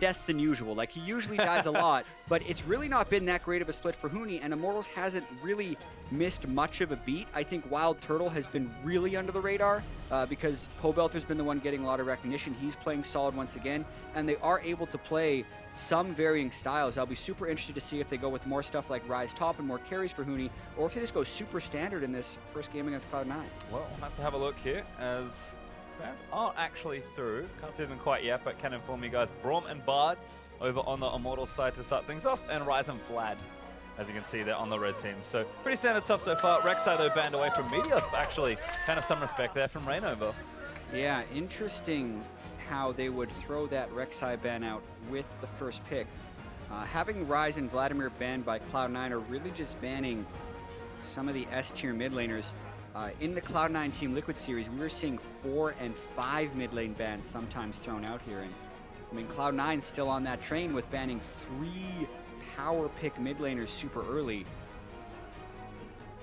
deaths than usual. Like, he usually dies a lot, but it's really not been that great of a split for Huni, and Immortals hasn't really missed much of a beat. I think WildTurtle has been really under the radar because Pobelter's been the one getting a lot of recognition. He's playing solid once again, and they are able to play some varying styles. I'll be super interested to see if they go with more stuff like Rise Top and more carries for Huni, or if they just go super standard in this first game against Cloud9. Well, we'll have to have a look here as fans are actually through. Can't see them quite yet, but can inform you guys. Braum and Bard over on the Immortals side to start things off, and Rise and Vlad, as you can see there on the red team. So pretty standard stuff so far. Rek'Sai though banned away from Meteos, but actually kind of some respect there from ReignOver. Yeah, interesting how they would throw that Rek'Sai ban out with the first pick. Having Rise and Vladimir banned by Cloud9 are really just banning some of the S-tier mid laners. In the Cloud9 Team Liquid series, we were seeing 4 and 5 mid lane bans sometimes thrown out here. And I mean, Cloud9's still on that train with banning 3 power pick mid laners super early.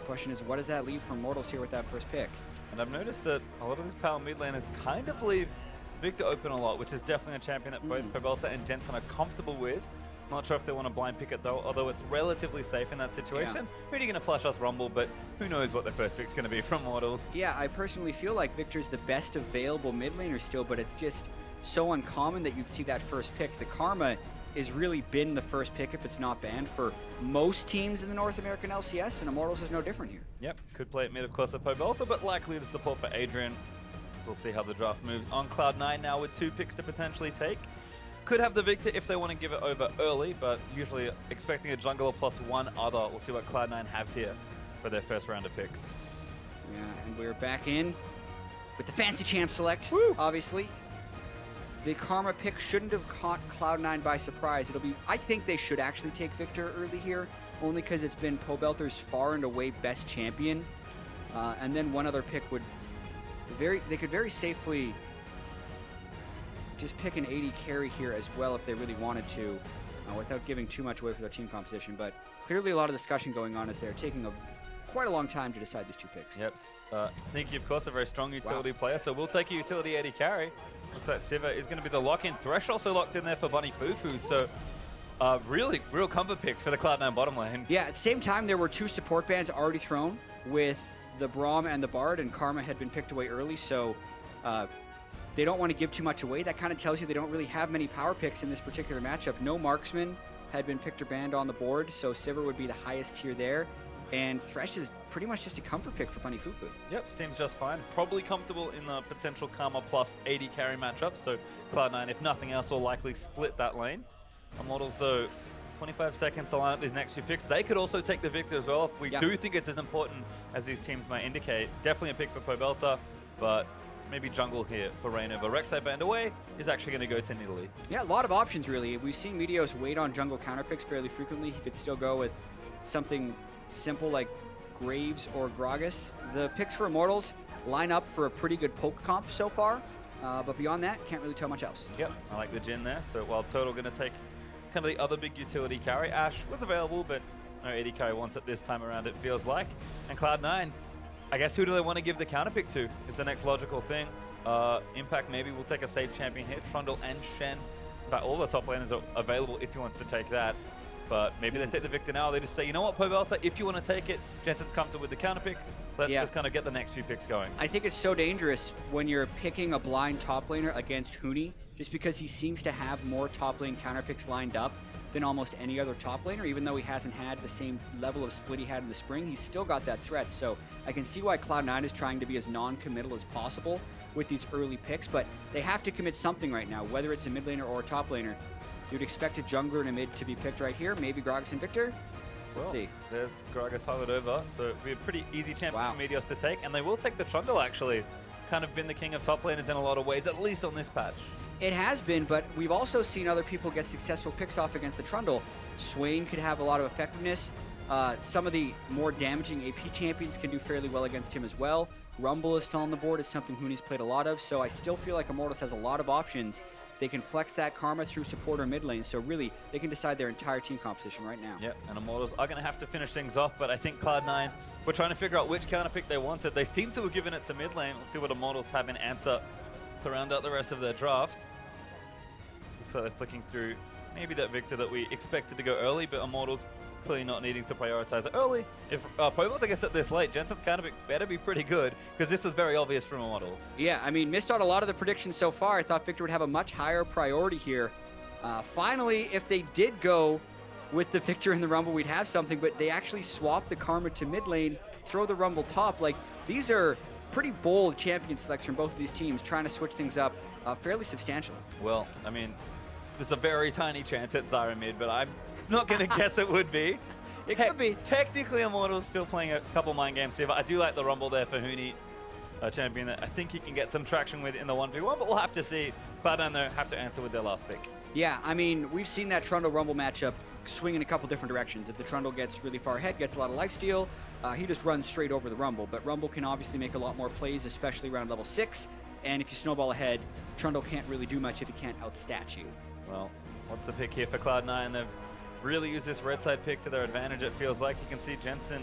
Question is, what does that leave for Immortals here with that first pick? And I've noticed that a lot of these power mid laners kind of leave Victor open a lot, which is definitely a champion that both Pobelter and Jensen are comfortable with. Not sure if they want to blind pick it though, although it's relatively safe in that situation. Yeah. Really going to flash us Rumble, but who knows what their first pick's going to be from Immortals. Yeah, I personally feel like Victor's the best available mid laner still, but it's just so uncommon that you'd see that first pick. The Karma has really been the first pick if it's not banned for most teams in the North American LCS, and Immortals is no different here. Yep, could play it mid of course at Pobelter, but likely the support for Adrian. So we'll see how the draft moves on Cloud9 now with 2 picks to potentially take. Could have the Victor if they want to give it over early, but usually expecting a jungler plus 1 other. We'll see what Cloud9 have here for their first round of picks. Yeah, and we're back in with the fancy champ select, obviously. The Karma pick shouldn't have caught Cloud9 by surprise. It'll be, I think they should actually take Victor early here, only because it's been Pobelter's far and away best champion. And then one other pick would they could very safely just pick an AD carry here as well if they really wanted to, without giving too much away for their team composition. But clearly a lot of discussion going on as they're taking quite a long time to decide these 2 picks. Yep. Sneaky, of course, a very strong utility player, so we'll take a utility AD carry. Looks like Sivir is going to be the lock-in. Thresh also locked in there for Bunny Fufuu, so really real comfort picks for the Cloud9 bottom lane. Yeah, at the same time, there were 2 support bans already thrown with the Braum and the Bard, and Karma had been picked away early, so they don't want to give too much away. That kind of tells you they don't really have many power picks in this particular matchup. No marksman had been picked or banned on the board, so Sivir would be the highest tier there. And Thresh is pretty much just a comfort pick for Bunny Fufuu. Yep, seems just fine. Probably comfortable in the potential Karma plus 80 carry matchup, so Cloud9, if nothing else, will likely split that lane. Immortals, though, 25 seconds to line up these next 2 picks. They could also take the Victor as well if we do think it's as important as these teams might indicate. Definitely a pick for Pobelter, but maybe jungle here for ReignOver. Rek'Sai banned away is actually going to go to Nidalee. Yeah, a lot of options, really. We've seen Meteos wait on jungle counter picks fairly frequently. He could still go with something simple like Graves or Gragas. The picks for Immortals line up for a pretty good poke comp so far, but beyond that, can't really tell much else. Yep, I like the Jhin there. So WildTurtle going to take kind of the other big utility carry. Ashe was available, but no AD carry wants it this time around, it feels like. And Cloud9, I guess who do they want to give the counter pick to is the next logical thing. Impact maybe will take a safe champion here. Trundle and Shen. In fact, all the top laners are available if he wants to take that. But maybe they take the Victor now. They just say, you know what, Pobelter, if you want to take it, Jensen's comfortable with the counter pick. Let's just kind of get the next few picks going. I think it's so dangerous when you're picking a blind top laner against Huni, just because he seems to have more top lane counter picks lined up than almost any other top laner. Even though he hasn't had the same level of split he had in the spring, he's still got that threat. So I can see why Cloud9 is trying to be as non-committal as possible with these early picks, but they have to commit something right now, whether it's a mid laner or a top laner. You'd expect a jungler and a mid to be picked right here, maybe Gragas and Victor. Let's see. There's Gragas hovered over, so it'll be a pretty easy champion for Meteos to take, and they will take the Trundle actually. Kind of been the king of top laners in a lot of ways, at least on this patch. It has been, but we've also seen other people get successful picks off against the Trundle. Swain could have a lot of effectiveness. Some of the more damaging AP champions can do fairly well against him as well. Rumble has fell on the board. It's something Huni's played a lot of, so I still feel like Immortals has a lot of options. They can flex that Karma through support or mid lane, so really, they can decide their entire team composition right now. Yep, and Immortals are going to have to finish things off, but I think Cloud9 were trying to figure out which counter pick they wanted. They seem to have given it to mid lane. Let's see what Immortals have in answer to round out the rest of their draft. Looks like they're flicking through maybe that Victor that we expected to go early, but Immortals clearly not needing to prioritize it early. If Pobelter gets it this late, Jensen's counter pick better be pretty good, because this is very obvious from Immortals. Yeah, I mean, missed out a lot of the predictions so far. I thought Victor would have a much higher priority here. Finally, if they did go with the Victor in the Rumble, we'd have something, but they actually swapped the Karma to mid lane, throw the Rumble top. Like, these are pretty bold champion selects from both of these teams, trying to switch things up fairly substantially. Well, I mean, there's a very tiny chance at Zyra mid, but I'm not going to guess it would be. It could be. Technically, Immortals still playing a couple mind games here, but I do like the Rumble there for Huni, a champion that I think he can get some traction with in the 1v1, but we'll have to see. Cloud9, though, have to answer with their last pick. Yeah, I mean, we've seen that Trundle Rumble matchup swing in a couple different directions. If the Trundle gets really far ahead, gets a lot of lifesteal, he just runs straight over the Rumble. But Rumble can obviously make a lot more plays, especially around level 6. And if you snowball ahead, Trundle can't really do much if he can't outstat you. Well, what's the pick here for Cloud9? They've really used this red side pick to their advantage, it feels like. You can see Jensen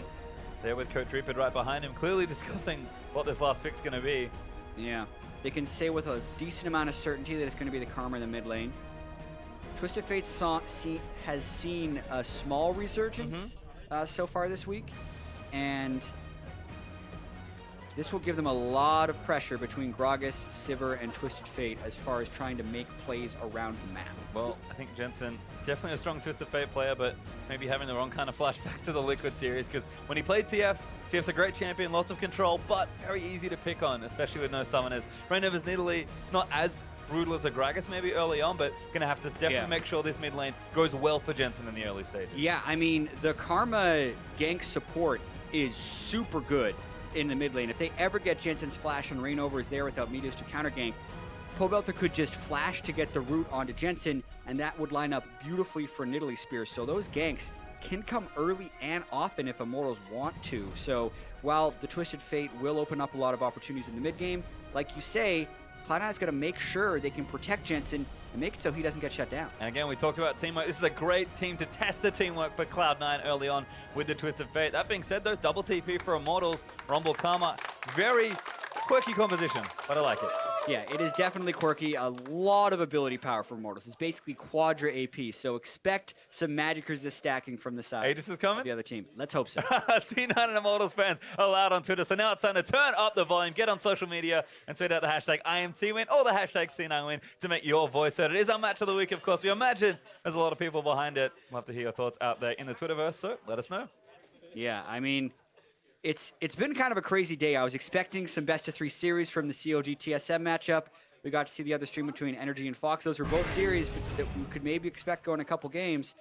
there with Coach Reaper right behind him, clearly discussing what this last pick's going to be. Yeah, they can say with a decent amount of certainty that it's going to be the Karma in the mid lane. Twisted Fate has seen a small resurgence so far this week, and this will give them a lot of pressure between Gragas, Sivir, and Twisted Fate as far as trying to make plays around the map. Well, I think Jensen, definitely a strong Twisted Fate player, but maybe having the wrong kind of flashbacks to the Liquid series, because when he played TF's a great champion, lots of control, but very easy to pick on, especially with no summoners. ReignOver's Nidalee, not as brutal as a Gragas maybe early on, but going to have to definitely make sure this mid lane goes well for Jensen in the early stages. Yeah, I mean, the Karma gank support is super good in the mid lane. If they ever get Jensen's flash and ReignOver is there without Meteos to counter gank, Pobelter could just flash to get the root onto Jensen, and that would line up beautifully for Nidalee Spears. So those ganks can come early and often if Immortals want to. So while the Twisted Fate will open up a lot of opportunities in the mid game, like you say, Cloud9 is going to make sure they can protect Jensen and make it so he doesn't get shut down. And again, we talked about teamwork. This is a great team to test the teamwork for Cloud9 early on with the Twisted Fate. That being said, though, double TP for Immortals, Rumble Karma, very quirky composition, but I like it. Yeah, it is definitely quirky. A lot of ability power for Immortals. It's basically quadra AP, so expect some magic resist stacking from the side. Aegis is coming? The other team. Let's hope so. C9 and Immortals fans are loud on Twitter, so now it's time to turn up the volume, get on social media, and tweet out the hashtag IMT win or the hashtag C9 win to make your voice heard. It is our match of the week, of course. We imagine there's a lot of people behind it. We'll have to hear your thoughts out there in the Twitterverse, so let us know. Yeah, I mean, it's been kind of a crazy day. I was expecting some best-of-3 series from the COG TSM matchup. We got to see the other stream between Energy and Fox. Those were both series that we could maybe expect going a couple games.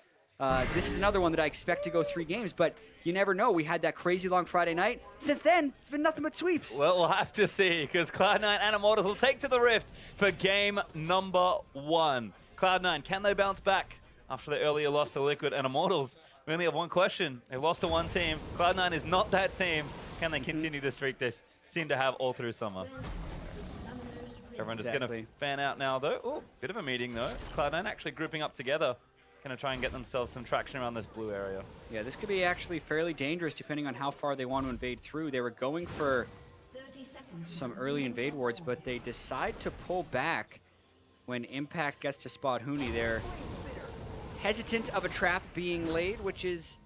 This is another one that I expect to go 3 games, but you never know. We had that crazy long Friday night. Since then, it's been nothing but sweeps. Well, we'll have to see, because Cloud9 and Immortals will take to the Rift for game number 1. Cloud9, can they bounce back after the earlier loss to Liquid? And Immortals, we only have one question. They've lost to one team. Cloud9 is not that team. Can they continue the streak they seem to have all through summer? Everyone just going to fan out now, though. Oh, bit of a meeting, though. Cloud9 actually grouping up together. Going to try and get themselves some traction around this blue area. Yeah, this could be actually fairly dangerous depending on how far they want to invade through. They were going for some early invade wards, but they decide to pull back when Impact gets to spot Huni. They're hesitant of a trap being laid, which is,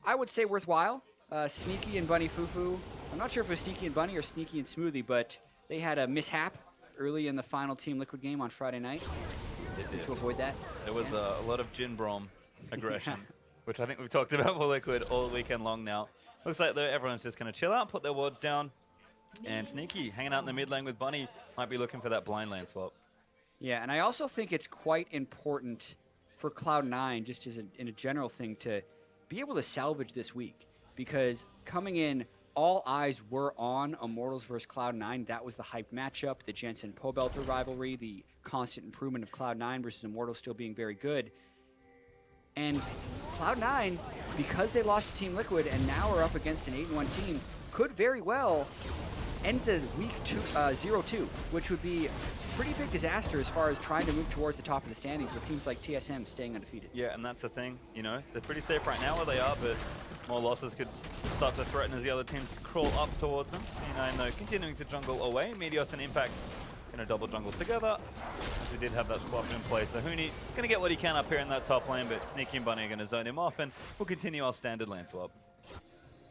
I would say, worthwhile. Sneaky and Bunny Fufuu. I'm not sure if it was Sneaky and Bunny or Sneaky and Smoothie, but they had a mishap early in the final Team Liquid game on Friday night to avoid that. There was a lot of Jhin Brom aggression, which I think we've talked about for Liquid all weekend long now. Looks like everyone's just going to chill out, put their wards down, and Sneaky hanging out in the mid lane with Bunny might be looking for that blind lane swap. Yeah, and I also think it's quite important for Cloud9, just as in a general thing, to be able to salvage this week, because coming in, all eyes were on Immortals versus Cloud9. That was the hyped matchup, the Jensen-Pobelter rivalry, the constant improvement of Cloud9 versus Immortals still being very good. And Cloud9, because they lost to Team Liquid and now are up against an 8-1 team, could very well end the week 0-2, which would be a pretty big disaster as far as trying to move towards the top of the standings with teams like TSM staying undefeated. Yeah, and that's the thing, you know, they're pretty safe right now where they are, but more losses could start to threaten as the other teams crawl up towards them. C9, though, continuing to jungle away. Meteos and Impact going to double jungle together. He did have that swap in place. So Huni going to get what he can up here in that top lane, but Sneaky and Bunny are going to zone him off, and we'll continue our standard lane swap.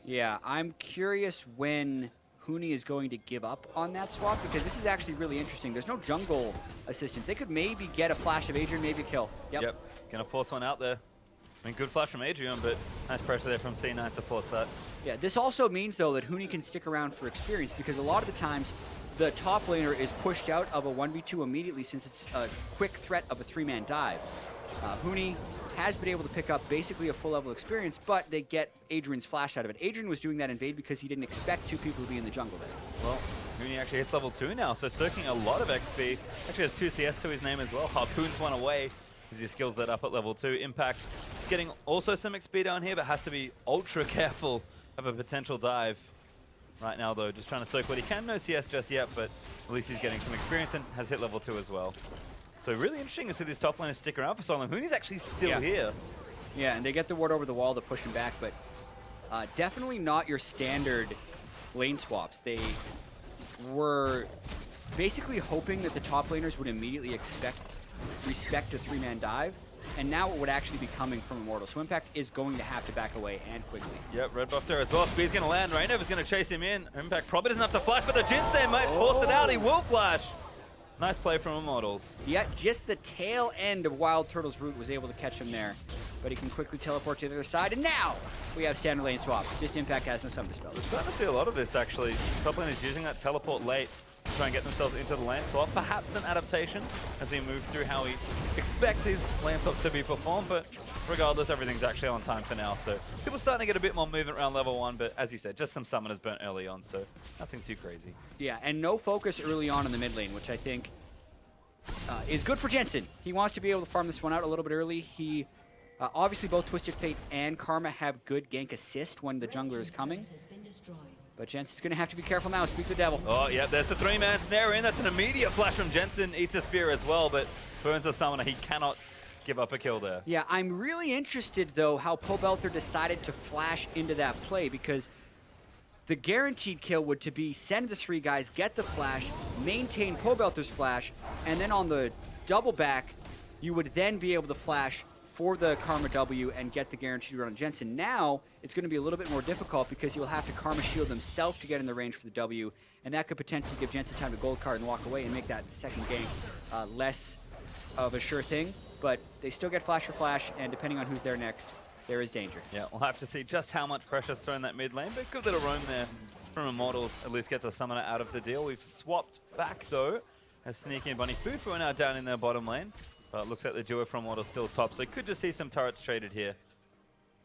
Yeah, I'm curious when Huni is going to give up on that swap, because this is actually really interesting. There's no jungle assistance. They could maybe get a flash of Adrian, maybe a kill. Yep. Going to force one out there. I mean, good flash from Adrian, but nice pressure there from C9 to force that. Yeah, this also means, though, that Huni can stick around for experience, because a lot of the times the top laner is pushed out of a 1v2 immediately, since it's a quick threat of a 3-man dive. Huni has been able to pick up basically a full level experience, but they get Adrian's flash out of it. Adrian was doing that in Vade because he didn't expect 2 people to be in the jungle there. Well, Huni actually hits level 2 now, so soaking a lot of XP. Actually has 2 CS to his name as well. Harpoons one away as he skills that up at level 2. Impact getting also some XP down here, but has to be ultra careful of a potential dive. Right now, though, just trying to soak what he can. No CS just yet, but at least he's getting some experience and has hit level 2 as well. So really interesting to see this top laner stick around for so long. Huni's actually still here. Yeah, and they get the ward over the wall to push him back, but definitely not your standard lane swaps. They were basically hoping that the top laners would immediately respect a 3-man dive, and now it would actually be coming from Immortals. So Impact is going to have to back away, and quickly. Yep, red buff there as well. Speed's going to land. ReignOver's going to chase him in. Impact probably doesn't have to flash, but the Jhin might force it out. He will flash. Nice play from Immortals. Yeah, just the tail end of WildTurtle's route was able to catch him there, but he can quickly teleport to the other side, and now we have standard lane swap. Just Impact has no Summon Dispel. We're starting to see a lot of this, actually. Top lane is using that teleport late to try and get themselves into the lane swap. Perhaps an adaptation as we move through how we expect these lane swaps to be performed, but regardless, everything's actually on time for now. So people starting to get a bit more movement around level 1, but as you said, just some summoners burnt early on, so nothing too crazy. Yeah, and no focus early on in the mid lane, which I think is good for Jensen. He wants to be able to farm this one out a little bit early. He obviously both Twisted Fate and Karma have good gank assist when the jungler is coming. But Jensen's going to have to be careful now. Speak the devil. Oh, yeah, there's the 3-man snare in. That's an immediate flash from Jensen. Eats a spear as well, but burns the summoner. He cannot give up a kill there. Yeah, I'm really interested, though, how Pobelter decided to flash into that play, because the guaranteed kill would to be send the 3 guys, get the flash, maintain Pobelter's flash, and then on the double back, you would then be able to flash for the Karma W and get the guaranteed run on Jensen. Now, it's going to be a little bit more difficult because he will have to Karma shield himself to get in the range for the W, and that could potentially give Jensen time to gold card and walk away and make that second gank less of a sure thing. But they still get flash for flash, and depending on who's there next, there is danger. Yeah, we'll have to see just how much pressure's thrown that mid lane, but good little roam there from Immortals. At least gets a summoner out of the deal. We've swapped back, though, as Sneaky and Bunny Fufuu are now down in their bottom lane. But looks like the duo from Immortals still top, so you could just see some turrets traded here.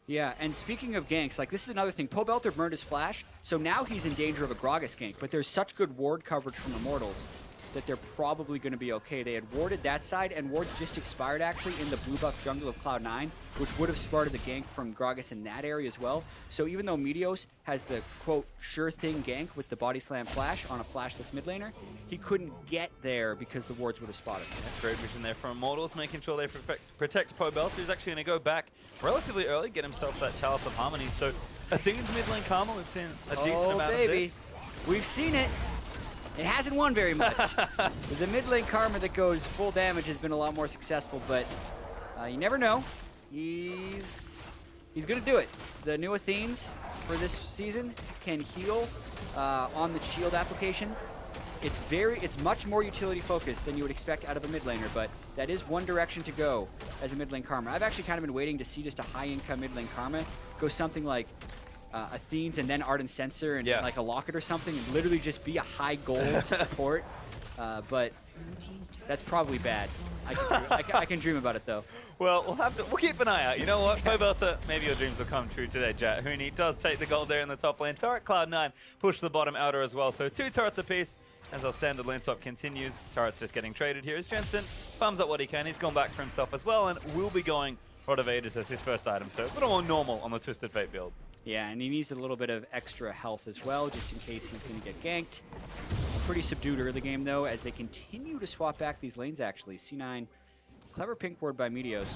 Yeah, and speaking of ganks, like this is another thing. Pobelter burned his flash, so now he's in danger of a Gragas gank, but there's such good ward coverage from Immortals that they're probably going to be okay. They had warded that side, and wards just expired actually in the blue buff jungle of Cloud9, which would have started the gank from Gragas in that area as well. So even though Meteos has the, quote, sure thing gank with the body slam flash on a flashless mid laner, he couldn't get there because the wards would have spotted him. Yeah, great vision there from Immortals, making sure they protect Pobelter, who's actually going to go back relatively early, get himself that Chalice of Harmony. So Athene's mid lane Karma, we've seen a decent amount of this. We've seen it. It hasn't won very much. The mid lane Karma that goes full damage has been a lot more successful, but you never know. He's going to do it. The new Athenes for this season can heal on the shield application. It's much more utility focused than you would expect out of a mid laner, but that is one direction to go as a mid lane Karma. I've actually kind of been waiting to see just a high income mid lane Karma go something like Athenes and then Ardent Sensor and like a Locket or something, and literally just be a high gold support. But that's probably bad. I can dream about it though. Well, we'll keep an eye out. You know what, Pobelter, maybe your dreams will come true today, Jatt. Huni does take the gold there in the top lane. Turret Cloud9 push the bottom outer as well. So 2 turrets apiece as our standard lane swap continues. Turrets just getting traded here as Jensen farms up what he can. He's gone back for himself as well and will be going Rod of Ages as his first item. So a little more normal on the Twisted Fate build. Yeah, and he needs a little bit of extra health as well, just in case he's going to get ganked. Pretty subdued early game, though, as they continue to swap back these lanes, actually. C9, clever pink ward by Meteos,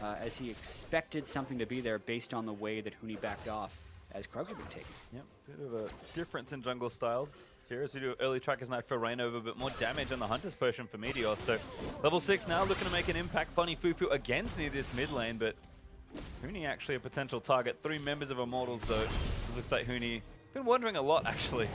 as he expected something to be there based on the way that Huni backed off as Krugs have been taken. Yep, bit of a difference in jungle styles. here as we do early Tracker's Knife for ReignOver, but more damage on the Hunter's Potion for Meteos. So level 6 now looking to make an impact. Funny Fufuu against near this mid lane, but Huni actually a potential target. 3 members of Immortals though. It looks like Huni been wondering a lot actually.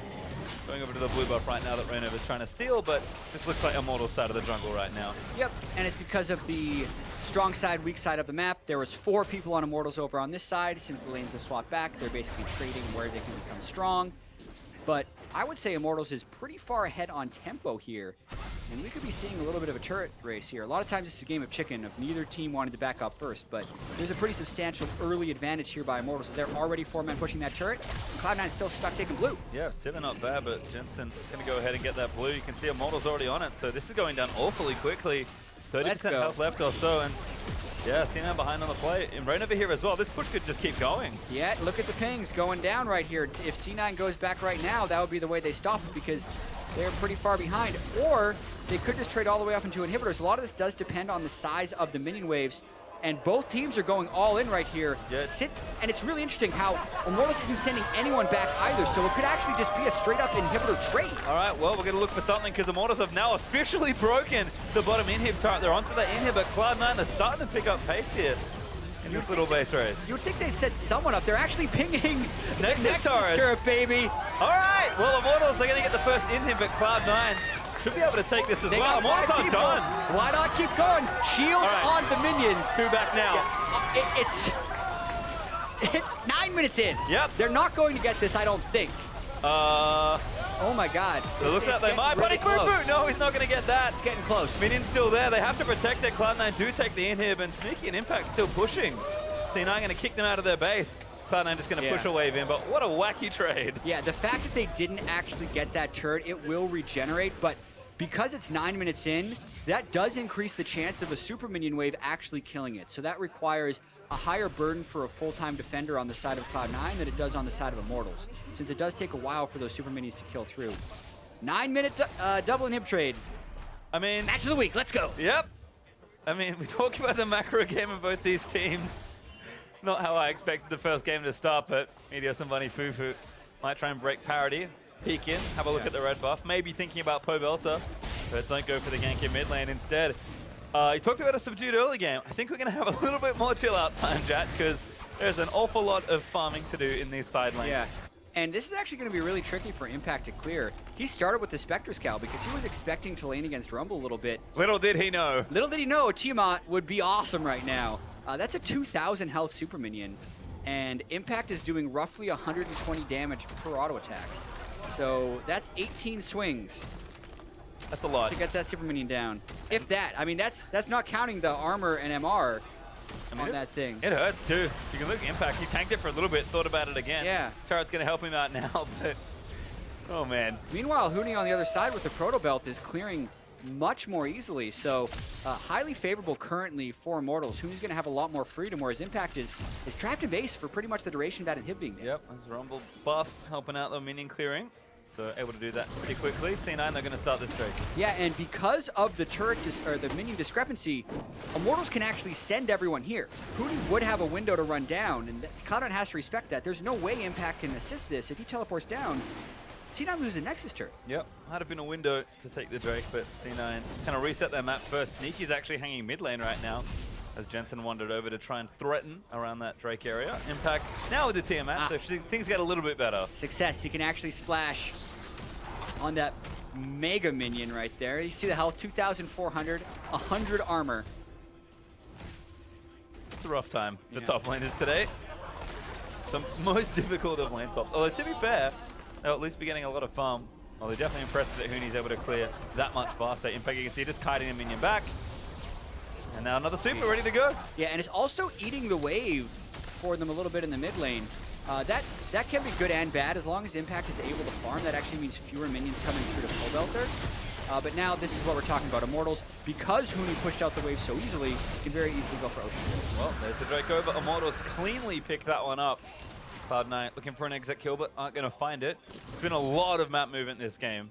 Going over to the blue buff right now that ReignOver's trying to steal, but this looks like Immortals side of the jungle right now. Yep, and it's because of the strong side, weak side of the map. There was 4 people on Immortals over on this side. Since the lanes have swapped back, they're basically trading where they can become strong. But I would say Immortals is pretty far ahead on tempo here, and we could be seeing a little bit of a turret race here. A lot of times it's a game of chicken of neither team wanting to back up first, but there's a pretty substantial early advantage here by Immortals. They're already 4 men pushing that turret. Cloud9's still stuck taking blue. Yeah, Sivir not bad, but Jensen going to go ahead and get that blue. You can see Immortals already on it, so this is going down awfully quickly. 30% health left or so, and yeah, C9 behind on the play. And ReignOver here as well. This push could just keep going. Yeah, look at the pings going down right here. If C9 goes back right now, that would be the way they stop it because they're pretty far behind. Or they could just trade all the way up into inhibitors. A lot of this does depend on the size of the minion waves. And both teams are going all in right here. Yeah. And it's really interesting how Immortals isn't sending anyone back either, so it could actually just be a straight-up inhibitor trade. All right, well, we're going to look for something because Immortals have now officially broken the bottom inhib turret. They're onto the inhib, but Cloud9 are starting to pick up pace here in this little base race. You would think they'd set someone up. They're actually pinging Nexus turret. turret, baby. All right, well, Immortals, they're going to get the first inhib, but Cloud9 should be able to take this as well. Immortals are done. Why not keep going? Shields on the minions. 2 back now. Yeah. It's 9 minutes in. Yep. They're not going to get this, I don't think. Oh my God. It looks like they might, but Fufuu, no, he's not going to get that. It's getting close. Minion's still there. They have to protect it. Cloud9 do take the inhib, and Sneaky and Impact still pushing. C9 going to kick them out of their base. Cloud9 just going to push a wave in, but what a wacky trade. Yeah, the fact that they didn't actually get that turret, it will regenerate, but because it's 9 minutes in, that does increase the chance of a super minion wave actually killing it. So that requires a higher burden for a full-time defender on the side of Cloud9 than it does on the side of Immortals, since it does take a while for those super minions to kill through. 9-minute double inhib trade. I mean, match of the week, let's go. Yep. I mean, we talk about the macro game of both these teams. Not how I expected the first game to start, but Meteos and Bunny Fufuu might try and break parity. Peek in, have a look at the red buff. Maybe thinking about Pobelter, but don't go for the gank in mid lane instead. You talked about a subdued early game. I think we're going to have a little bit more chill out time, Jatt, because there's an awful lot of farming to do in these side lanes. Yeah, and this is actually going to be really tricky for Impact to clear. He started with the Spectre Scowl because he was expecting to lane against Rumble a little bit. Little did he know. Little did he know Tiamat would be awesome right now. That's a 2,000 health super minion, and Impact is doing roughly 120 damage per auto attack. So that's 18 swings. That's a lot. To get that super minion down. If that. I mean, that's not counting the armor and MR on that thing. It hurts too. You can look at Impact. He tanked it for a little bit, thought about it again. Yeah. Turret's going to help him out now, but oh man. Meanwhile, Huni on the other side with the Proto Belt is clearing much more easily. So highly favorable currently for Immortals. Huni's going to have a lot more freedom, whereas Impact is trapped in base for pretty much the duration of that inhib being there. Yep, those Rumble buffs helping out the minion clearing. So able to do that pretty quickly. C9, they're going to start this trade. Yeah, and because of the turret or the minion discrepancy, Immortals can actually send everyone here. Huni would have a window to run down, and Cloud9 has to respect that. There's no way Impact can assist this. If he teleports down, C9 loses a Nexus turret. Yep, had been a window to take the Drake, but C9 kind of reset their map first. Sneaky's actually hanging mid lane right now, as Jensen wandered over to try and threaten around that Drake area. Impact now with the Tiamat, so things get a little bit better. Success, he can actually splash on that mega minion right there. You see the health, 2,400, 100 armor. It's a rough time, the top laners today. The most difficult of lane swaps. Although to be fair, they'll at least be getting a lot of farm. Well, they're definitely impressed that Huni's able to clear that much faster. In fact, you can see just kiting a minion back. And now another super ready to go. Yeah, and it's also eating the wave for them a little bit in the mid lane. That can be good and bad. As long as Impact is able to farm, that actually means fewer minions coming through to Pobelter. But now this is what we're talking about. Immortals, because Huni pushed out the wave so easily, can very easily go for Ocean. Well, there's the Drake over. Immortals cleanly picked that one up. Cloud9 looking for an exit kill, but aren't going to find it. It's been a lot of map movement this game.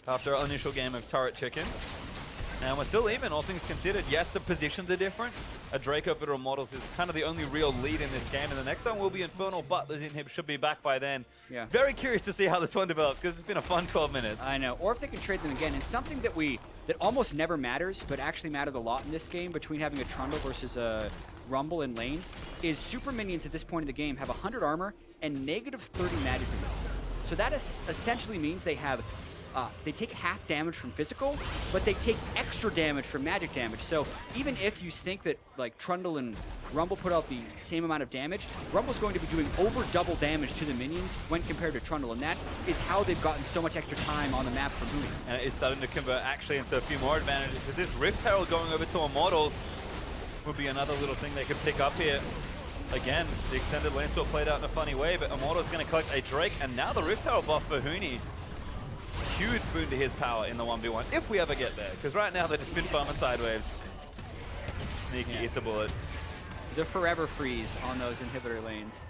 After our initial game of turret chicken. And we're still even, all things considered. Yes, the positions are different. A Drake over to Immortals is kind of the only real lead in this game, and the next one will be Infernal, but the Inhib should be back by then. Yeah. Very curious to see how this one develops, because it's been a fun 12 minutes. I know, or if they can trade them again. And something that almost never matters, but actually mattered a lot in this game between having a Trundle versus a Rumble in lanes, is super minions at this point in the game have 100 armor and negative 30 magic resistance. So that essentially means they have they take half damage from physical, but they take extra damage from magic damage. So even if you think that like Trundle and Rumble put out the same amount of damage, Rumble's going to be doing over double damage to the minions when compared to Trundle, and that is how they've gotten so much extra time on the map from Huni. And it is starting to convert actually into a few more advantages. With this Rift Herald going over to Immortals would be another little thing they could pick up here. Again, the extended lane swap played out in a funny way, but Immortals going to collect a Drake, and now the Rift Herald buff for Huni. Huge boon to his power in the 1v1, if we ever get there, because right now they've just been farming sideways. Sneaky, it's a bullet. The forever freeze on those inhibitor lanes.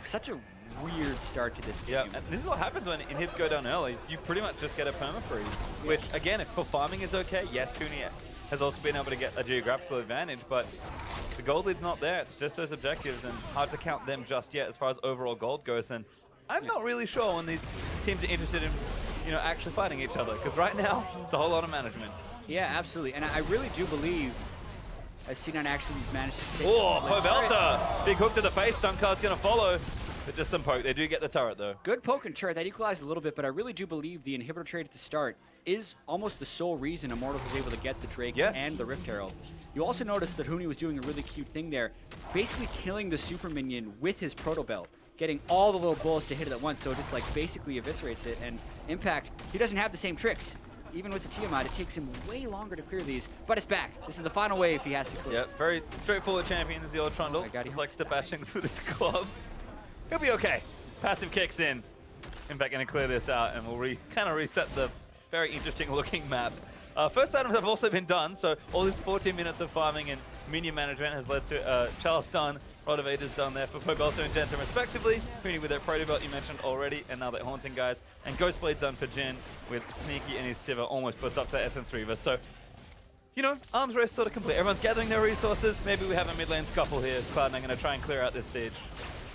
Such a weird start to this game. Yeah, and this is what happens when inhibs go down early. You pretty much just get a perma-freeze, which, again, for farming is okay. Yes, Huni has also been able to get a geographical advantage, but the gold lead's not there. It's just those objectives, and hard to count them just yet as far as overall gold goes. And I'm not really sure when these teams are interested in, actually fighting each other, because right now it's a whole lot of management. Yeah, absolutely, and I really do believe C9 actually managed to take. Oh, Pobelter! Big hook to the face. Stun card's going to follow. But just some poke. They do get the turret, though. Good poke and turret. That equalized a little bit, but I really do believe the inhibitor trade at the start is almost the sole reason Immortals was able to get the Drake and the Rift Herald. You also noticed that Huni was doing a really cute thing there, basically killing the super minion with his Proto Belt, getting all the little bullets to hit it at once, so it just like basically eviscerates it. And Impact, he doesn't have the same tricks. Even with the Tiamat, it takes him way longer to clear these, but it's back. This is the final wave he has to clear. Yep, very straightforward champion is the old Trundle. Just like step bashings with his club. He'll be okay. Passive kicks in. Impact going to clear this out, and we'll kind of reset the very interesting looking map. First items have also been done, so all these 14 minutes of farming and minion management has led to Charles done, Rod of Ages done there for Pobelter and Jensen respectively. Huni with their Proto Belt you mentioned already, and now they're Haunting guys. And Ghostblade done for Jhin with Sneaky and his Sivir almost puts up to Essence Reaver. So, arms race sort of complete. Everyone's gathering their resources. Maybe we have a mid lane scuffle here as Cloud9 going to try and clear out this siege.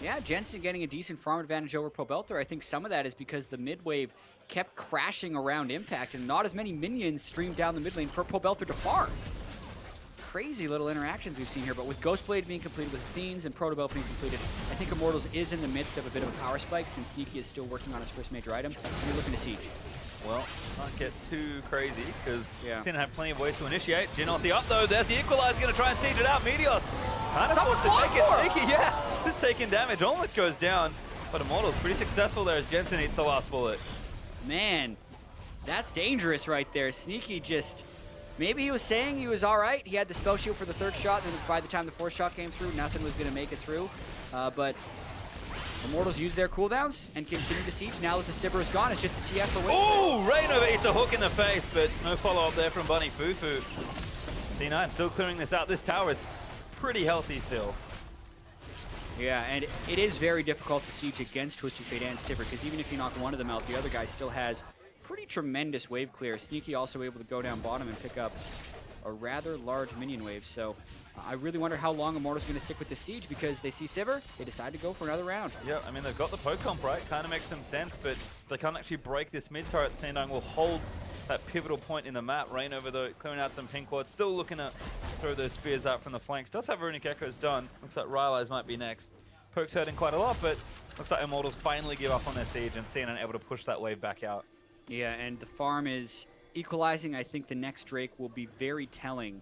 Yeah, Jensen getting a decent farm advantage over Pobelter. I think some of that is because the mid wave kept crashing around Impact and not as many minions streamed down the mid lane for Pobelter to farm. Crazy little interactions we've seen here, but with Ghostblade being completed, with Fiends and Proto Belt being completed, I think Immortals is in the midst of a bit of a power spike since Sneaky is still working on his first major item, and you're looking to siege. Well, not get too crazy, because Jhin have plenty of ways to initiate. Jhin ulti up though, there's the equalizer, going to try and siege it out. Meteos kind of forced to take it. Sneaky, just taking damage, almost goes down, but Immortals pretty successful there as Jensen eats the last bullet. Man, that's dangerous right there. Sneaky just, maybe he was saying he was all right. He had the spell shield for the third shot, and then by the time the fourth shot came through, nothing was going to make it through. But Immortals used their cooldowns and continue to siege. Now that the Sivir is gone, it's just the TF for win. Oh, ReignOver eats a hook in the face, but no follow-up there from Bunny Fufuu. C9 still clearing this out. This tower is pretty healthy still. Yeah, and it is very difficult to siege against Twisted Fate and Sivir, because even if you knock one of them out, the other guy still has pretty tremendous wave clear. Sneaky also able to go down bottom and pick up a rather large minion wave. So I really wonder how long Immortals going to stick with the siege, because they see Sivir, they decide to go for another round. Yeah, I mean, they've got the poke comp, right? Kind of makes some sense, but they can't actually break this mid turret. C9 will hold that pivotal point in the map. ReignOver, though, clearing out some pink wards, still looking to throw those spears out from the flanks. Does have Runic Echoes done. Looks like Rylai's might be next. Poke's hurting quite a lot, but looks like Immortals finally give up on their siege, and C9 able to push that wave back out. Yeah, and the farm is equalizing. I think the next Drake will be very telling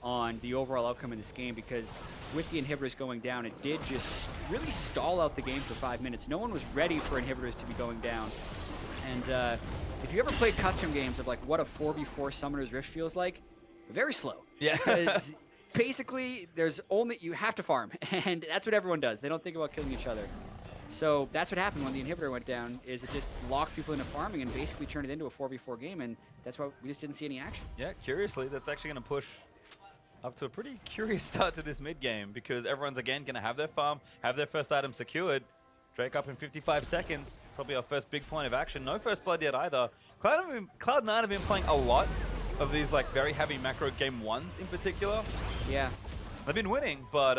on the overall outcome in this game, because with the inhibitors going down, it did just really stall out the game for 5 minutes. No one was ready for inhibitors to be going down. And if you ever played custom games of like what a 4v4 Summoner's Rift feels like, very slow. Yeah. Because basically, you have to farm, and that's what everyone does. They don't think about killing each other. So that's what happened when the inhibitor went down, is it just locked people into farming and basically turned it into a 4v4 game, and that's why we just didn't see any action. Yeah, curiously, that's actually going to push up to a pretty curious start to this mid game, because everyone's again going to have their farm, have their first item secured. Drake up in 55 seconds, probably our first big point of action. No first blood yet either. Cloud9 have been playing a lot of these like very heavy macro game ones in particular. Yeah. They've been winning, but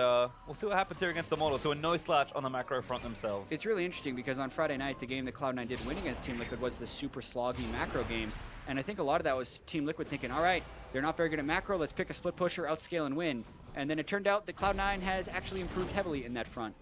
we'll see what happens here against Immortals, who are no slouch on the macro front themselves. It's really interesting because on Friday night, the game that Cloud9 did win against Team Liquid was the super sloggy macro game. And I think a lot of that was Team Liquid thinking, all right, they're not very good at macro, let's pick a split pusher, outscale, and win. And then it turned out that Cloud9 has actually improved heavily in that front.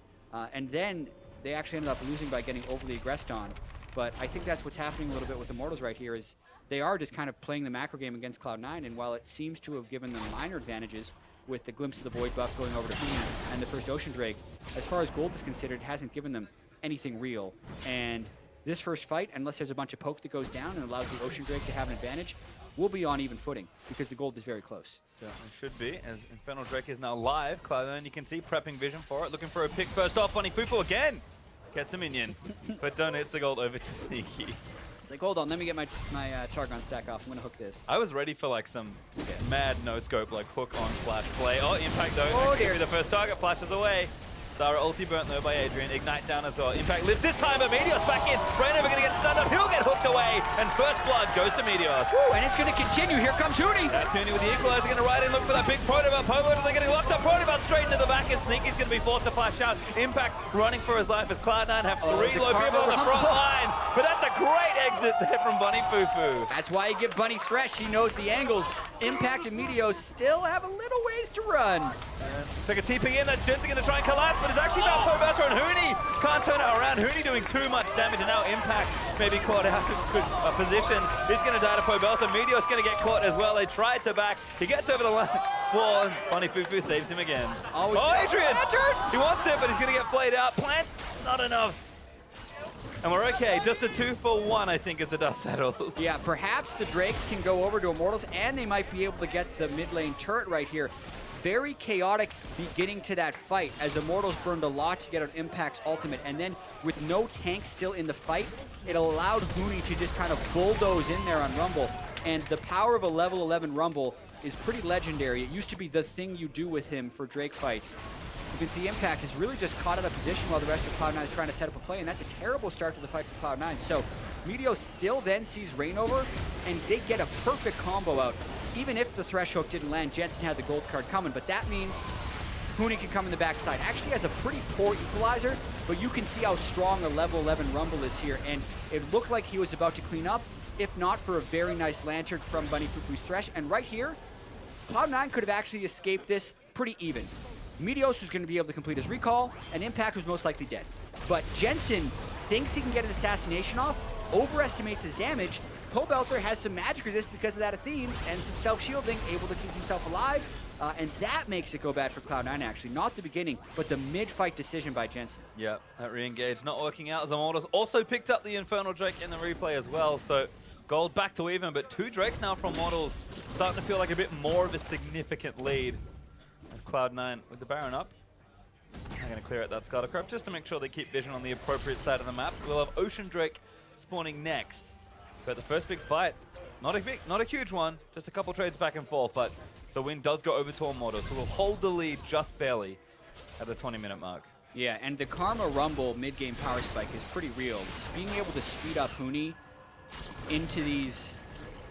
And then they actually ended up losing by getting overly aggressed on. But I think that's what's happening a little bit with Immortals right here is they are just kind of playing the macro game against Cloud9, and while it seems to have given them minor advantages with the Glimpse of the Void buff going over to Huni and the first Ocean Drake, as far as gold is considered, it hasn't given them anything real. And this first fight, unless there's a bunch of poke that goes down and allows the Ocean Drake to have an advantage, will be on even footing because the gold is very close. Certainly should be, as Infernal Drake is now live. Cloud9, you can see, prepping vision for it, looking for a pick first off. Bunny Fufuu again gets a minion, but donates the gold over to Sneaky. It's like, hold on, let me get my Chargon stack off. I'm going to hook this. I was ready for like some mad no-scope, like hook on flash play. Oh, Impact though, oh, dear. the first target, flashes away. Zyra ulti burnt though by Adrian, Ignite down as well. Impact lives this time, but Meteos back in. ReignOver gonna get stunned up, he'll get hooked away, and first blood goes to Meteos. Woo, and it's gonna continue, here comes Huni. That's Huni with the equalizer, gonna ride in, look for that big Pobelter. Pobelter, they're getting locked up, Pobelter straight into the back, as Sneaky's gonna be forced to flash out. Impact running for his life as Cloud9 have three low people on the front line. But that's a great exit there from Bunny Fufuu. That's why you give Bunny Thresh, he knows the angles. Impact and Meteos still have a little ways to run. Took a TP in, that's Jensen gonna try and collapse, but it's actually about Pobelter and Huni. Can't turn it around, Huni doing too much damage, and now Impact maybe caught out of position. He's gonna die to Pobelter, Meteos gonna get caught as well. They tried to back, he gets over the line wall, and Bunny Fufuu saves him again. Oh, Adrian! He wants it, but he's gonna get played out. Plants, not enough. And we're okay, just a 2-for-1, I think, as the dust settles. Yeah, perhaps the Drake can go over to Immortals, and they might be able to get the mid lane turret right here. Very chaotic beginning to that fight, as Immortals burned a lot to get out Impact's ultimate, and then with no tank still in the fight, it allowed Huni to just kind of bulldoze in there on Rumble. And the power of a level 11 Rumble is pretty legendary. It used to be the thing you do with him for Drake fights. You can see Impact has really just caught out of position while the rest of Cloud9 is trying to set up a play, and that's a terrible start to the fight for Cloud9. So Meteos still then sees ReignOver, and they get a perfect combo out. Even if the Thresh hook didn't land, Jensen had the gold card coming, but that means Huni can come in the backside. Actually has a pretty poor equalizer, but you can see how strong a level 11 Rumble is here, and it looked like he was about to clean up, if not for a very nice lantern from Bunny Fufuu's Thresh. And right here, Cloud9 could have actually escaped this pretty even. Meteos was going to be able to complete his recall, and Impact was most likely dead. But Jensen thinks he can get his assassination off, overestimates his damage. Pobelter has some magic resist because of that Athene's and some self-shielding, able to keep himself alive, and that makes it go bad for Cloud9 actually. Not the beginning, but the mid-fight decision by Jensen. Yeah, that re-engage not working out as Immortals also picked up the Infernal Drake in the replay as well, so gold back to even, but 2 Drakes now from Immortals, starting to feel like a bit more of a significant lead. Cloud9 with the Baron up. I'm going to clear out that Scuttercraft just to make sure they keep vision on the appropriate side of the map. We'll have Ocean Drake spawning next. But the first big fight, not a huge one, just a couple trades back and forth, but the win does go over to Immortals, who will hold the lead just barely at the 20-minute mark. Yeah, and the Karma Rumble mid-game power spike is pretty real. It's being able to speed up Huni into these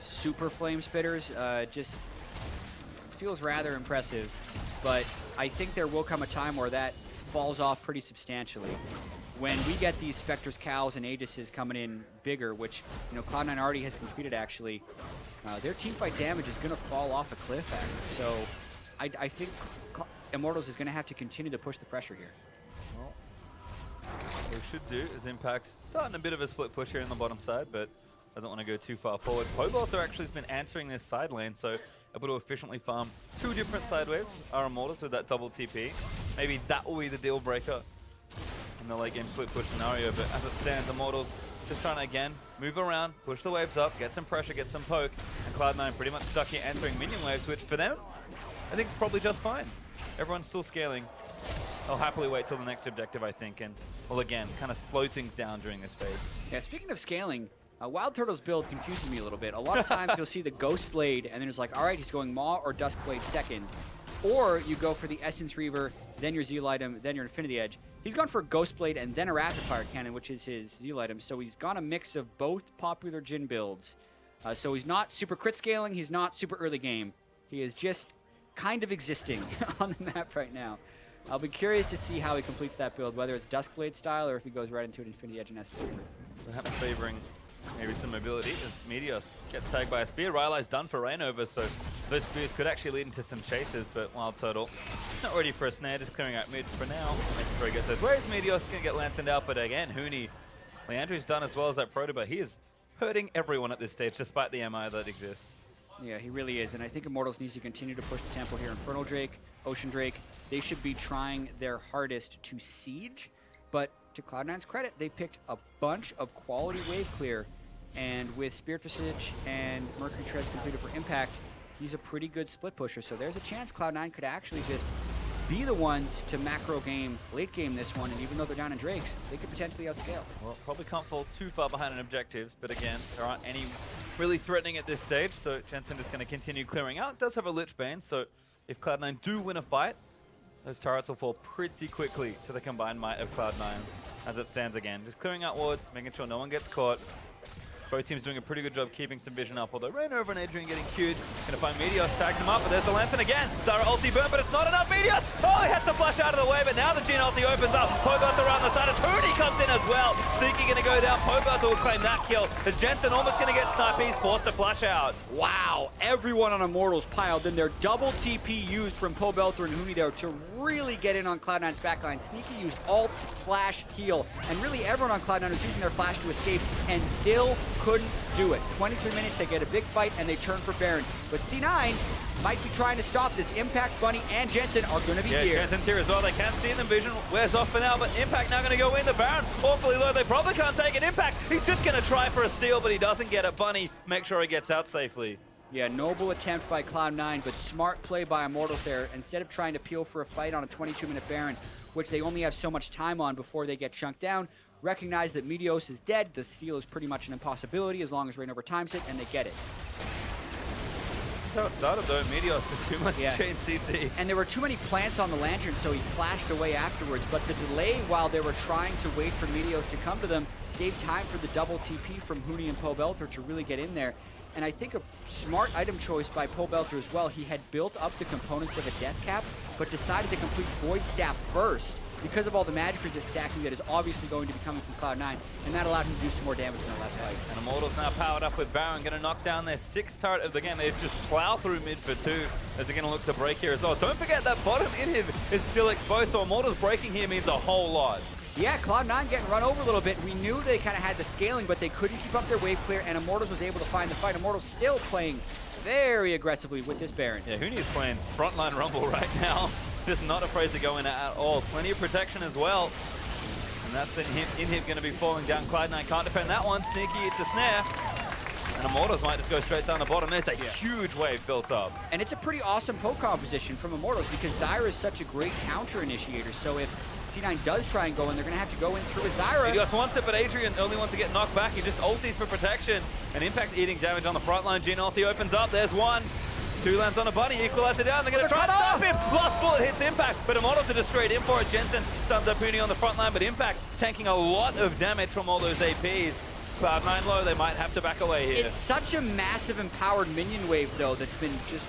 super flame spitters just feels rather impressive. But I think there will come a time where that falls off pretty substantially. When we get these Spectres, Cows, and Aegises coming in bigger, which Cloud9 already has completed actually, their teamfight damage is going to fall off a cliff actually. So I think Immortals is going to have to continue to push the pressure here. Well, what we should do is Impact starting a bit of a split push here in the bottom side, but doesn't want to go too far forward. Pobelter actually has been answering this side lane, so able to efficiently farm 2 different side waves. Our Immortals with that double TP. Maybe that will be the deal breaker in the late game split push scenario, but as it stands, Immortals just trying to again move around, push the waves up, get some pressure, get some poke, and Cloud9 pretty much stuck here answering minion waves, which for them, I think is probably just fine. Everyone's still scaling. They'll happily wait till the next objective, I think, and will again kind of slow things down during this phase. Yeah, speaking of scaling, WildTurtle's build confuses me a little bit. A lot of times you'll see the Ghost Blade, and then it's like, all right, he's going Maw or Dusk Blade second. Or you go for the Essence Reaver, then your Zeal item, then your Infinity Edge. He's gone for Ghost Blade and then a Rapid Fire Cannon, which is his Zeal item. So he's gone a mix of both popular Jhin builds. So he's not super crit scaling, he's not super early game. He is just kind of existing on the map right now. I'll be curious to see how he completes that build, whether it's Duskblade style or if he goes right into an Infinity Edge and Essence Reaver. Perhaps favoring maybe some mobility as Meteos gets tagged by a spear. Rylai's done for ReignOver, so those spears could actually lead into some chases, but WildTurtle not ready for a snare, just clearing out mid for now. Making sure he gets those. Where is Meteos? Gonna get lanterned out, but again, Huni. Leandri's done as well as that Proto, but he is hurting everyone at this stage, despite the MI that exists. Yeah, he really is, and I think Immortals needs to continue to push the tempo here. Infernal Drake, Ocean Drake, they should be trying their hardest to siege, but to Cloud9's credit, they picked a bunch of quality wave clear, and with Spirit Visage and Mercury Treads completed for Impact, he's a pretty good split pusher, so there's a chance Cloud9 could actually just be the ones to macro game, late game this one, and even though they're down in Drakes, they could potentially outscale. Well, probably can't fall too far behind in objectives, but again, there aren't any really threatening at this stage, so Jensen is going to continue clearing out. It does have a Lich Bane, so if Cloud9 do win a fight, those turrets will fall pretty quickly to the combined might of Cloud9 as it stands again. Just clearing out wards, making sure no one gets caught. Both teams doing a pretty good job keeping some vision up, although ReignOver and Adrian getting queued. Gonna find Meteos, tags him up, but there's the Lantern again. Zyra ulti burn, but it's not enough. Meteos! Oh, he has to flash out of the way, but now the Jhin ulti opens up. Pobelter around the side as Huni comes in as well. Sneaky gonna go down. Pobelter will claim that kill as Jensen almost gonna get sniped. He's forced to flash out. Wow, everyone on Immortals piled in there. Double TP used from Pobelter and Huni there to really get in on Cloud9's backline. Sneaky used ult, flash, heal, and really everyone on Cloud9 was using their flash to escape and still couldn't do it. 23 minutes, they get a big fight, and they turn for Baron. But C9 might be trying to stop this. Impact, Bunny, and Jensen are going to be here. Jensen's here as well. They can't see them. Vision wears off for now, but Impact now going to go in. The Baron awfully low. They probably can't take it. Impact, he's just going to try for a steal, but he doesn't get it. Bunny, make sure he gets out safely. Yeah, noble attempt by Cloud9, but smart play by Immortals there. Instead of trying to peel for a fight on a 22-minute Baron, which they only have so much time on before they get chunked down, recognize that Meteos is dead. The steal is pretty much an impossibility as long as ReignOver times it, and they get it. This is how it started, though. Meteos is too much chain CC. And there were too many plants on the Lantern, so he flashed away afterwards. But the delay while they were trying to wait for Meteos to come to them gave time for the double TP from Huni and Pobelter to really get in there. And I think a smart item choice by Pobelter as well. He had built up the components of a Death Cap, but decided to complete Void Staff first because of all the magic resist stacking that is obviously going to be coming from Cloud9, and that allowed him to do some more damage in the last fight. And Immortals now powered up with Baron, going to knock down their 6th turret of the game. They just plow through mid for 2 as they're going to look to break here as well. Don't forget that bottom inhib is still exposed, so Immortals breaking here means a whole lot. Yeah, Cloud9 getting run over a little bit. We knew they kind of had the scaling, but they couldn't keep up their wave clear, and Immortals was able to find the fight. Immortals still playing very aggressively with this Baron. Yeah, Huni is playing frontline Rumble right now. Just not afraid to go in at all. Plenty of protection as well. And that's the inhib going to be falling down. Cloud9 can't defend that one. Sneaky, it's a snare. And Immortals might just go straight down the bottom. There's a huge wave built up. And it's a pretty awesome poke composition from Immortals because Zyra is such a great counter initiator. So if C9 does try and go in, they're going to have to go in through a Zyra. He just wants it, but Adrian only wants to get knocked back. He just ultis for protection. And Impact eating damage on the front line. Jhin ulti opens up. There's one. 2 lands on a Bunny, equalizer down. They're going to try to stop him. Last bullet hits Impact, but Immortals are just straight in for it. Jensen sums up Huni on the front line, but Impact tanking a lot of damage from all those APs. Cloud9 low, they might have to back away here. It's such a massive empowered minion wave, though, that's been just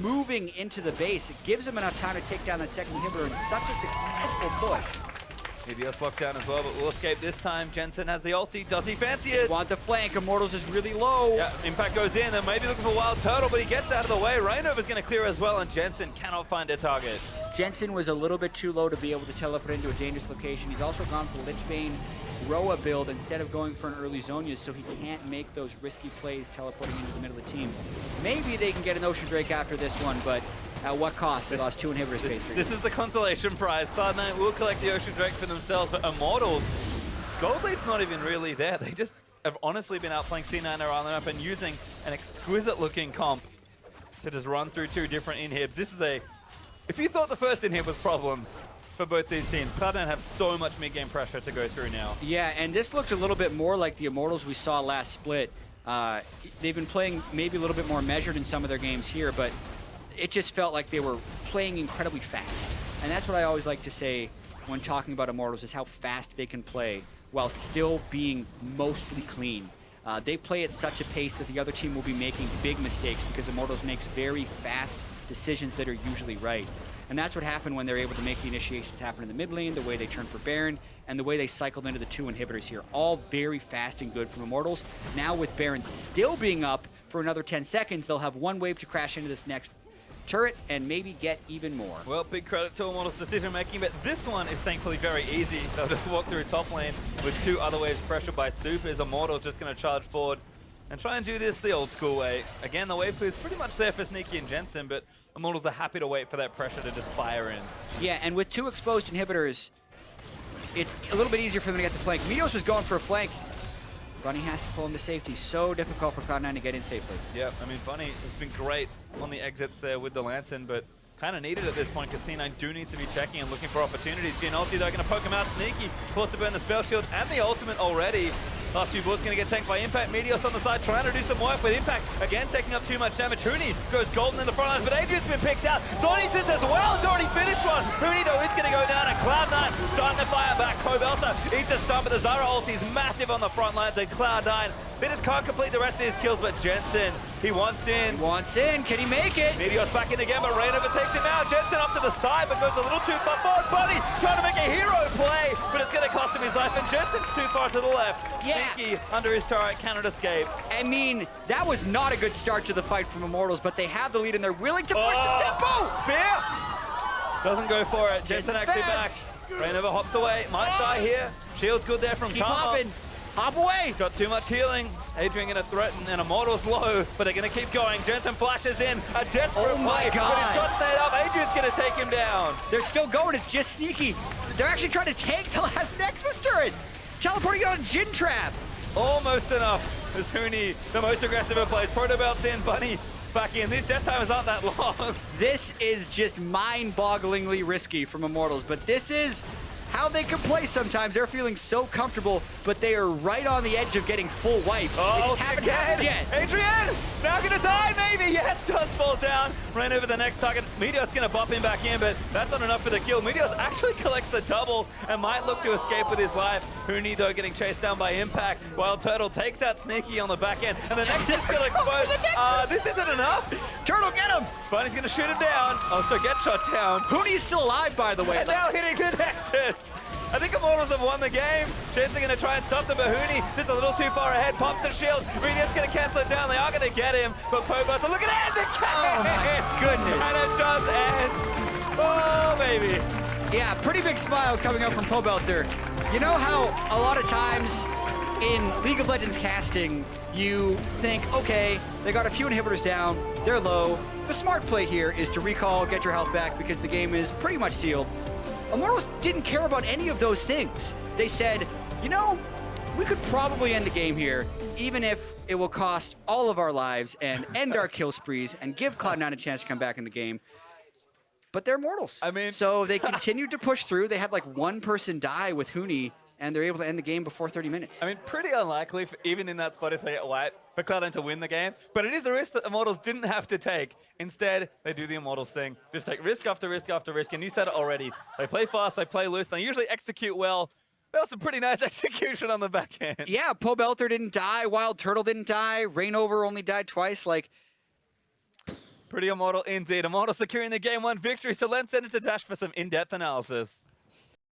moving into the base. It gives them enough time to take down the second inhibitor in such a successful push. Meteos locked down as well, but will escape this time. Jensen has the ulti. Does he fancy it? Want the flank. Immortals is really low. Yeah, Impact goes in and maybe looking for WildTurtle, but he gets out of the way. ReignOver's going to clear as well, and Jensen cannot find a target. Jensen was a little bit too low to be able to teleport into a dangerous location. He's also gone for Lich Bane Roa build instead of going for an early Zhonya, so he can't make those risky plays teleporting into the middle of the team. Maybe they can get an Ocean Drake after this one, but at what cost? They lost 2 inhibitors. This is the consolation prize. Cloud9 will collect the Ocean Drake for themselves, but Immortals, Gold Lead's not even really there. They just have honestly been outplaying C9 around up and using an exquisite looking comp to just run through 2 different inhibs. This is a... If you thought the first inhib was problems for both these teams, Cloud9 have so much mid-game pressure to go through now. Yeah, and this looked a little bit more like the Immortals we saw last split. They've been playing maybe a little bit more measured in some of their games here, but it just felt like they were playing incredibly fast. And that's what I always like to say when talking about Immortals, is how fast they can play while still being mostly clean. They play at such a pace that the other team will be making big mistakes because Immortals makes very fast decisions that are usually right. And that's what happened when they're able to make the initiations happen in the mid lane, the way they turn for Baron, and the way they cycled into the 2 inhibitors here. All very fast and good from Immortals. Now with Baron still being up for another 10 seconds, they'll have one wave to crash into this next turret and maybe get even more. Well, big credit to Immortals' decision making, but this one is thankfully very easy. They'll just walk through top lane with 2 other waves pressured by Supers. Immortals just going to charge forward and try and do this the old school way. Again, the wave clear is pretty much there for Sneaky and Jensen, but Immortals are happy to wait for that pressure to just fire in. Yeah, and with 2 exposed inhibitors, it's a little bit easier for them to get the flank. Meteos was going for a flank. Bunny has to pull him to safety. So difficult for Cloud9 to get in safely. Yeah, I mean, Bunny has been great on the exits there with the Lantern, but kind of needed at this point because C9 do need to be checking and looking for opportunities. Jhin ulti, they're going to poke him out. Sneaky forced to burn the spell shield and the ultimate already. Last few bullets going to get tanked by Impact. Meteos on the side trying to do some work with Impact. Again, taking up too much damage. Huni goes golden in the front lines, but Adrian's been picked out. Zorni's as well has already finished one. Huni, though, is going to go down, and Cloud9 starting to fire back. Pobelter eats a stun, but the Zyra ulti is massive on the front lines, and Cloud9, they just can't complete the rest of his kills, but Jensen, he wants in. He wants in. Can he make it? Meteos back in again, but ReignOver takes him out. Jensen up to the side, but goes a little too far forward. Bunny trying to make a hero play, but it's going to cost him his life, and Jensen's too far to the left. Yeah. Sneaky under his turret, cannot escape. I mean, that was not a good start to the fight from Immortals, but they have the lead and they're willing to push the tempo. Spear! Doesn't go for it. Jensen Jensen's actually back. fast. ReignOver hops away. Might die here. Shield's good there from Keep Karma. hopping. Hop away. Got too much healing. Adrian going to threaten, and Immortals low, but they're going to keep going. Jensen flashes in. A desperate Oh my play, God. but he's got stayed up. Adrian's going to take him down. They're still going. It's just Sneaky. They're actually trying to take the last Nexus turret. Teleporting it on Jhin Trap. Almost enough. As Huni, the most aggressive of plays. Protobelt's in, Bunny back in. These death timers aren't that long. This is just mind-bogglingly risky from Immortals, but this is how they can play sometimes. They're feeling so comfortable, but they are right on the edge of getting full wipe. Oh, They haven't happened yet. Adrian, now gonna die maybe. Yes, does fall down. Ran over the next target. Meteos gonna bump him back in, but that's not enough for the kill. Meteos actually collects the double and might look to escape with his life. Huni, though, getting chased down by Impact. WildTurtle takes out Sneaky on the back end, and the next is still exposed. This isn't enough. Turtle, get him! Bunny's gonna shoot him down. Oh, so get shot down. Huni's still alive, by the way. And now hitting the Nexus. I think Immortals have won the game. Jensen going to try and stop them, but Huni is a little too far ahead. Pops the shield. Radiant's going to cancel it down. They are going to get him, but Pobelter, look at it, the Oh my goodness. And it does end. Oh, baby. Yeah, pretty big smile coming up from Pobelter. You know how a lot of times in League of Legends casting, you think, okay, they got a few inhibitors down, they're low. The smart play here is to recall, get your health back because the game is pretty much sealed. Immortals didn't care about any of those things. They said, you know, we could probably end the game here, even if it will cost all of our lives and end our kill sprees and give Cloud9 a chance to come back in the game. But they're Immortals. I mean... So they continued to push through. They had like one person die with Huni, and they're able to end the game before 30 minutes. I mean, pretty unlikely, even in that spot if they get wiped, for Cloud9 to win the game. But it is a risk that Immortals didn't have to take. Instead, they do the Immortals thing. Just take risk after risk after risk. And you said it already. They play fast, they play loose, and they usually execute well. That was some pretty nice execution on the back end. Yeah, Pobelter didn't die. WildTurtle didn't die. ReignOver only died twice. Like, pretty Immortal indeed. Immortal securing the game 1 victory. So let's send it to Dash for some in-depth analysis.